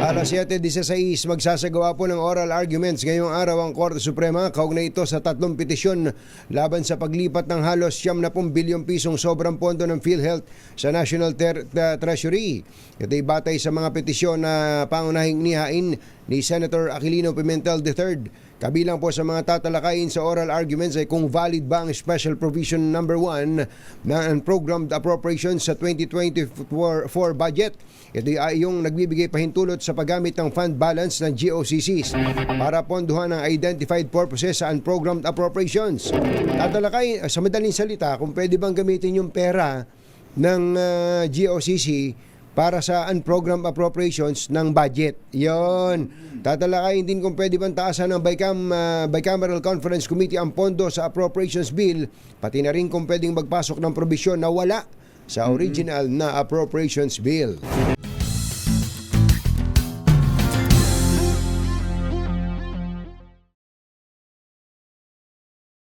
Alas 7:16 magsasagawa po ng oral arguments ngayong araw ang Korte Suprema kaugnay ito sa tatlong petisyon laban sa paglipat ng halos 70 bilyong pisong sobrang pondo ng PhilHealth sa National Treasury. Ito ay batay sa mga petisyon na pangunahing nihain ni Senator Aquilino Pimentel III. Kabilang po sa mga tatalakayin sa oral arguments ay kung valid ba ang Special Provision number 1 na Unprogrammed Appropriations sa 2024 budget. Ito ay yung nagbibigay pahintulot sa paggamit ng fund balance ng GOCCs para ponduhan ang identified purposes sa unprogrammed appropriations. Tatalakayin sa madaling salita kung pwede bang gamitin yung pera ng GOCC para sa unprogrammed appropriations ng budget. Yon. Tatalakayin din kung pwede bang taasan ng Bicameral Conference Committee ang pondo sa appropriations bill, pati na rin kung pwedeng magpasok ng probisyon na wala sa original na appropriations bill.